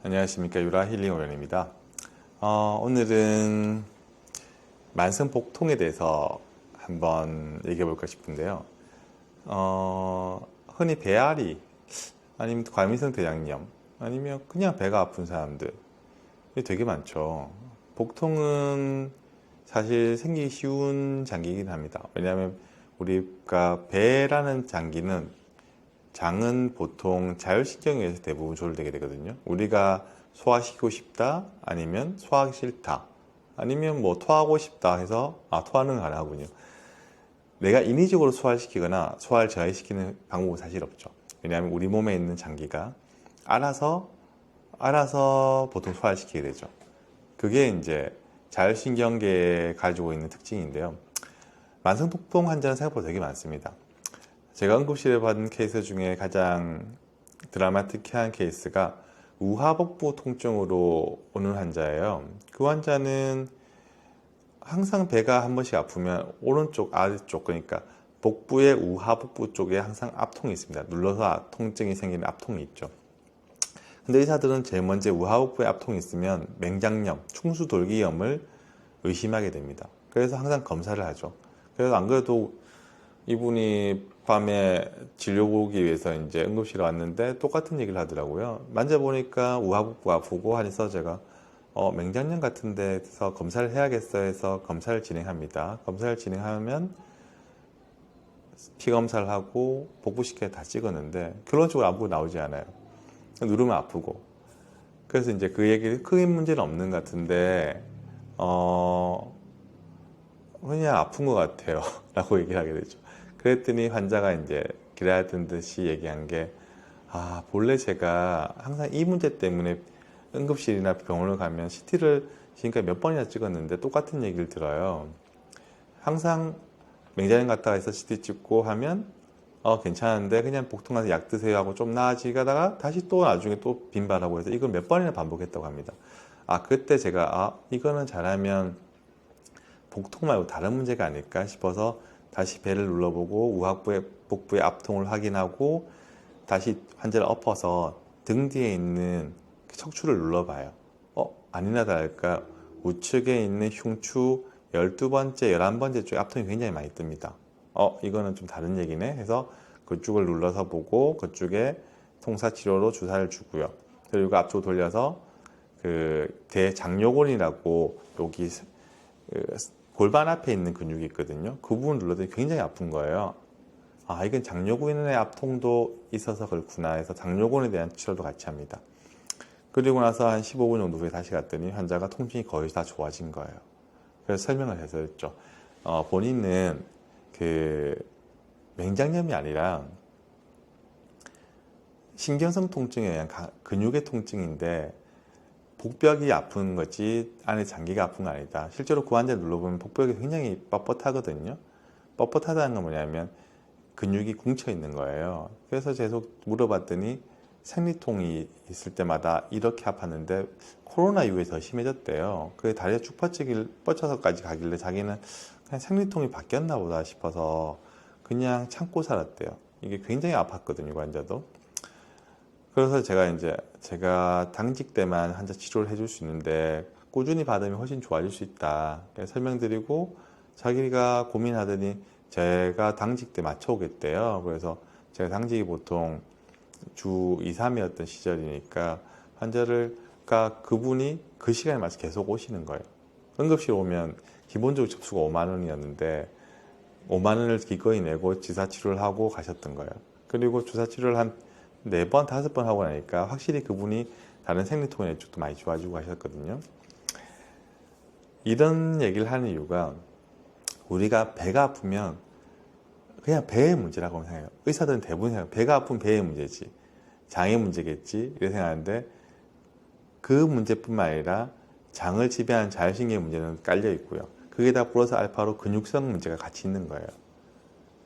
안녕하십니까. 유라 힐링 오연입니다. 오늘은 만성복통에 대해서 한번 얘기해 볼까 싶은데요. 흔히 배앓이 아니면 과민성 대장염 아니면 그냥 배가 아픈 사람들 되게 많죠. 복통은 사실 생기기 쉬운 장기이긴 합니다. 왜냐하면 우리가 배라는 장기는 장은 보통 자율신경에 의해서 대부분 조절되게 되거든요. 우리가 소화시키고 싶다, 아니면 소화하기 싫다, 아니면 뭐 토하고 싶다 해서 토하는 가능하군요. 내가 인위적으로 소화를 시키거나 소화를 저하시키는 방법은 사실 없죠. 왜냐하면 우리 몸에 있는 장기가 알아서 보통 소화를 시키게 되죠. 그게 이제 자율신경계에 가지고 있는 특징인데요. 만성통풍 환자는 생각보다 되게 많습니다. 제가 응급실에 받은 케이스 중에 가장 드라마틱한 케이스가 우하복부 통증으로 오는 환자예요. 그 환자는 항상 배가 한 번씩 아프면 오른쪽 아래쪽, 그러니까 복부의 우하복부 쪽에 항상 압통이 있습니다. 눌러서 통증이 생기는 압통이 있죠. 근데 의사들은 제일 먼저 우하복부에 압통이 있으면 맹장염, 충수돌기염을 의심하게 됩니다. 그래서 항상 검사를 하죠. 그래서 안 그래도 이분이 밤에 진료 보기 위해서 이제 응급실에 왔는데 똑같은 얘기를 하더라고요. 만져보니까 우하복부가 아프고 하니서 제가 맹장염 같은 데서 검사를 해야겠어 해서 검사를 진행합니다. 검사를 진행하면 피 검사를 하고 복부식계 다 찍었는데 결론적으로 아무것도 나오지 않아요. 누르면 아프고. 그래서 이제 그 얘기를 크게 문제는 없는 것 같은데 그냥 아픈 것 같아요 라고 얘기를 하게 되죠. 그랬더니 환자가 이제 기다렸던 듯이 얘기한 게, 본래 제가 항상 이 문제 때문에 응급실이나 병원을 가면 CT를 지금까지 몇 번이나 찍었는데 똑같은 얘기를 들어요. 항상 맹장염 갔다가 해서 CT 찍고 하면 괜찮은데 그냥 복통 가서 약 드세요 하고 좀 나아지다가 다시 또 나중에 또 빈발하고 해서 이걸 몇 번이나 반복했다고 합니다. 그때 제가 이거는 잘하면 복통 말고 다른 문제가 아닐까 싶어서 다시 배를 눌러보고 복부의 압통을 확인하고 다시 환자를 엎어서 등 뒤에 있는 척추를 눌러봐요. 아니나 다를까 우측에 있는 흉추 12번째, 11번째 쪽에 압통이 굉장히 많이 뜹니다. 이거는 좀 다른 얘기네 해서 그쪽을 눌러서 보고 그쪽에 통사치료로 주사를 주고요. 그리고 앞쪽 돌려서 그 대장요근이라고 여기 골반 앞에 있는 근육이 있거든요. 그 부분 눌러도 굉장히 아픈 거예요. 이건 장요근의 압통도 있어서 그렇구나 해서 장요근에 대한 치료도 같이 합니다. 그리고 나서 한 15분 정도 후에 다시 갔더니 환자가 통증이 거의 다 좋아진 거예요. 그래서 설명을 해서 했죠. 본인은 그 맹장염이 아니라 신경성 통증에 의한 근육의 통증인데 복벽이 아픈 거지 안에 장기가 아픈 건 아니다. 실제로 그 환자 눌러보면 복벽이 굉장히 뻣뻣하거든요. 뻣뻣하다는 건 뭐냐면 근육이 궁쳐 있는 거예요. 그래서 계속 물어봤더니 생리통이 있을 때마다 이렇게 아팠는데 코로나 이후에 더 심해졌대요. 그게 다리가 쭉 뻗쳐서까지 가길래 자기는 그냥 생리통이 바뀌었나 보다 싶어서 그냥 참고 살았대요. 이게 굉장히 아팠거든요, 그 환자도. 그래서 제가 당직 때만 환자 치료를 해줄 수 있는데 꾸준히 받으면 훨씬 좋아질 수 있다 설명드리고, 자기가 고민하더니 제가 당직 때 맞춰오겠대요. 그래서 제가 당직이 보통 주 2, 3이었던 시절이니까 그분이 그 시간에 맞춰 계속 오시는 거예요. 응급실 오면 기본적으로 접수가 5만 원이었는데 5만 원을 기꺼이 내고 주사치료를 하고 가셨던 거예요. 그리고 주사치료를 한 4번, 5번 하고 나니까 확실히 그분이 다른 생리통의 쪽도 많이 좋아지고 가셨거든요. 이런 얘기를 하는 이유가 우리가 배가 아프면 그냥 배의 문제라고 생각해요. 의사들은 대부분 생각해요. 배가 아픈 배의 문제지, 장의 문제겠지 이렇게 생각하는데 그 문제뿐만 아니라 장을 지배하는 자율신경의 문제는 깔려 있고요. 그게 다 플러스 알파로 근육성 문제가 같이 있는 거예요.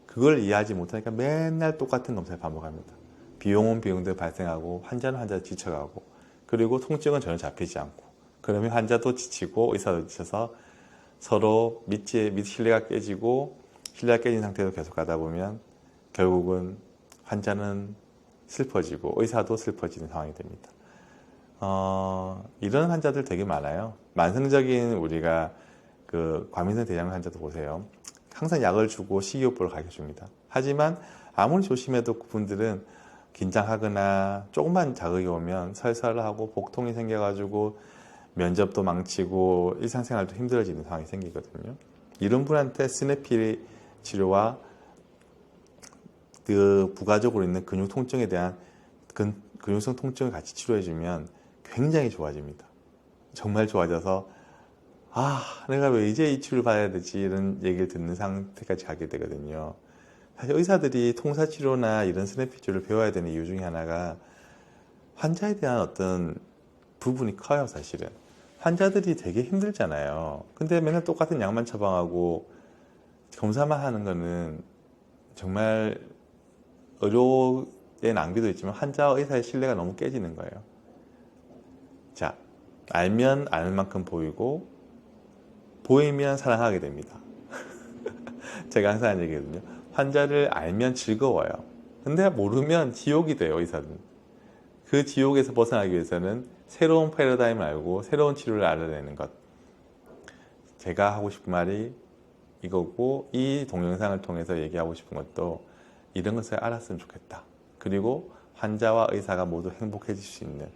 그걸 이해하지 못하니까 맨날 똑같은 검사를 반복합니다. 비용은 비용대로 발생하고 환자는 환자로 지쳐가고, 그리고 통증은 전혀 잡히지 않고, 그러면 환자도 지치고 의사도 지쳐서 서로 신뢰가 깨지고, 신뢰가 깨진 상태로 계속 가다 보면 결국은 환자는 슬퍼지고 의사도 슬퍼지는 상황이 됩니다. 이런 환자들 되게 많아요. 만성적인 우리가 그 과민성 대장염 환자도 보세요. 항상 약을 주고 식이요법을 가르쳐줍니다. 하지만 아무리 조심해도 그분들은 긴장하거나 조금만 자극이 오면 설설하고 복통이 생겨가지고 면접도 망치고 일상생활도 힘들어지는 상황이 생기거든요. 이런 분한테 스네필 치료와 그 부가적으로 있는 근육 통증에 대한 근육성 통증을 같이 치료해주면 굉장히 좋아집니다. 정말 좋아져서 내가 왜 이제 이 치료를 받아야 되지 이런 얘기를 듣는 상태까지 가게 되거든요. 사실 의사들이 통사치료나 이런 스냅 치료를 배워야 되는 이유 중에 하나가 환자에 대한 어떤 부분이 커요. 사실은 환자들이 되게 힘들잖아요. 근데 맨날 똑같은 약만 처방하고 검사만 하는 거는 정말 의료의 낭비도 있지만 환자와 의사의 신뢰가 너무 깨지는 거예요. 자, 알면 아는 만큼 보이고 보이면 사랑하게 됩니다. 제가 항상 하는 얘기거든요. 환자를 알면 즐거워요. 근데 모르면 지옥이 돼요, 의사는. 그 지옥에서 벗어나기 위해서는 새로운 패러다임을 알고 새로운 치료를 알아내는 것. 제가 하고 싶은 말이 이거고, 이 동영상을 통해서 얘기하고 싶은 것도 이런 것을 알았으면 좋겠다. 그리고 환자와 의사가 모두 행복해질 수 있는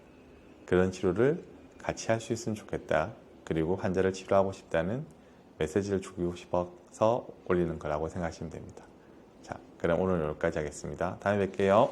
그런 치료를 같이 할 수 있으면 좋겠다. 그리고 환자를 치료하고 싶다는 메시지를 주고 싶어서 올리는 거라고 생각하시면 됩니다. 자, 그럼 오늘 여기까지 하겠습니다. 다음에 뵐게요.